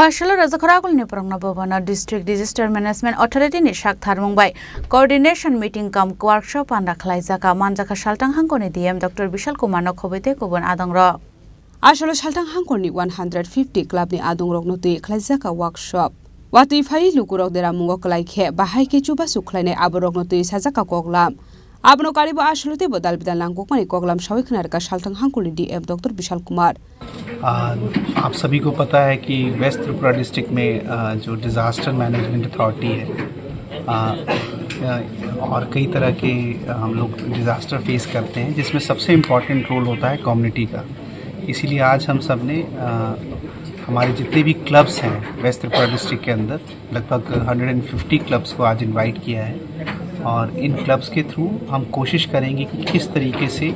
Khwashalo Rajakhoragul ni Prangna Bhavana District Disaster Management Authority ni Shak Tharmungbai Coordination Meeting kam workshop anda khlaijaka manjaka Saltang Hangkoni DM Dr. Bishal Kumar no khobete kubon adangro Ashalo Saltang Hangkoni 150 club ni adungrok noti khlaijaka workshop Wati phai lukurok dera mungo klai khe bahai ke chuba sukhlaine aborok noti sajaka koklam Abno karibo ashlote bodal bidal langko mani koklam shawikhnar का Saltang Hangkoni DM Dr. Bishal Kumar आप सभी को पता है कि waste Tripura district में जो disaster management authority है और कई तरह के हम लोग डिज़ास्टर फेस करते हैं जिसमें सबसे इम्पॉर्टेंट रोल होता है कम्युनिटी का। इसीलिए आज हम सब ने हमारे जितने भी क्लब्स हैं वेस्ट त्रिपुरा डिस्ट्रिक्ट के अंदर लगभग 150 क्लब्स को आज इनवाइट किया है और इन क्लब्स के थ्रू हम कोशिश करेंगे कि किस तरीके से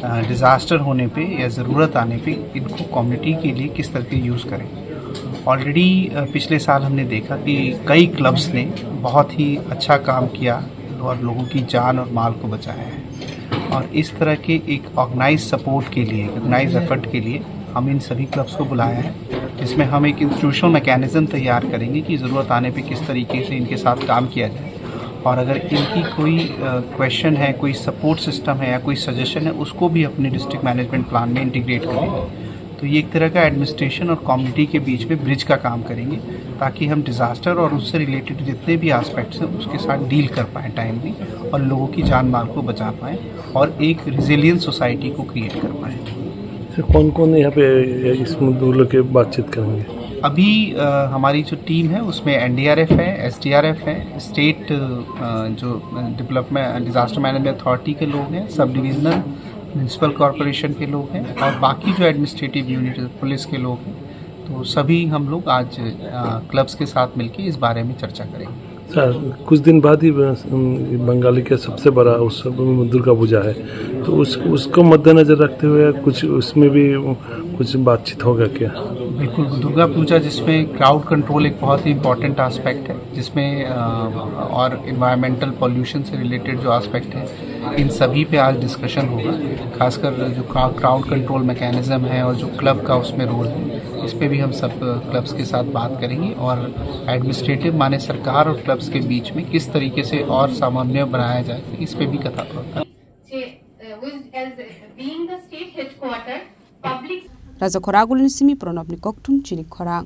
डिज़ास्टर होने पे या ज़रूरत आने पे इनको कम्युनिटी के लिए किस तरह से यूज़ करें। ऑलरेडी पिछले साल हमने देखा कि कई क्लब्स ने बहुत ही अच्छा काम किया और लोगों की जान और माल को बचाया है और इस तरह के एक ऑर्गेनाइज सपोर्ट के लिए ऑर्गेनाइज एफर्ट के लिए हम इन सभी क्लब्स को बुलाया है जिसमें हम एक इंस्टीट्यूशनल मैकेनिज़्म तैयार करेंगे कि ज़रूरत आने पे किस तरीके से इनके साथ काम किया जाए और अगर इनकी कोई क्वेश्चन है, कोई सपोर्ट सिस्टम है या कोई सजेशन है उसको भी अपने डिस्ट्रिक्ट मैनेजमेंट प्लान में इंटीग्रेट करेंगे। तो ये एक तरह का एडमिनिस्ट्रेशन और कम्युनिटी के बीच में ब्रिज का काम करेंगे ताकि हम डिज़ास्टर और उससे रिलेटेड जितने भी एस्पेक्ट्स हैं उसके साथ डील कर पाएँ टाइमली और लोगों की जान माल को बचा पाएँ और एक रिजिलियंट सोसाइटी को क्रिएट कर पाएँ। कौन कौन यहाँ पे इस मुद्दों के बातचीत करेंगे? अभी हमारी जो टीम है उसमें NDRF है, SDRF है, स्टेट जो डेवलपमेंट डिज़ास्टर मैनेजमेंट अथॉरिटी के लोग हैं, सब डिविजनल म्यूनसिपल कॉरपोरेशन के लोग हैं और बाकी जो एडमिनिस्ट्रेटिव यूनिट पुलिस के लोग हैं। तो सभी हम लोग आज क्लब्स के साथ मिलकर इस बारे में चर्चा करेंगे। सर कुछ दिन बाद ही बंगाली का सबसे बड़ा उत्सव दुर्गा पूजा है तो उसको मद्देनजर रखते हुए कुछ उसमें भी कुछ बातचीत होगा क्या? बिल्कुल, दुर्गा पूजा जिसमें क्राउड कंट्रोल एक बहुत ही इम्पॉर्टेंट एस्पेक्ट है जिसमें और इन्वायरमेंटल पॉल्यूशन से रिलेटेड जो एस्पेक्ट है इन सभी पे आज डिस्कशन होगा। खासकर जो क्राउड कंट्रोल मैकेनिज़्म है और जो क्लब का उसमें रोल है इस पे भी हम सब क्लब्स के साथ बात करेंगे और एडमिनिस्ट्रेटिव माने सरकार और क्लब्स के बीच में किस तरीके से और समन्वय बनाया जाए इस पे भी कथा होता है। Rajakhoragul ni simi pronab ni koktum chini khorang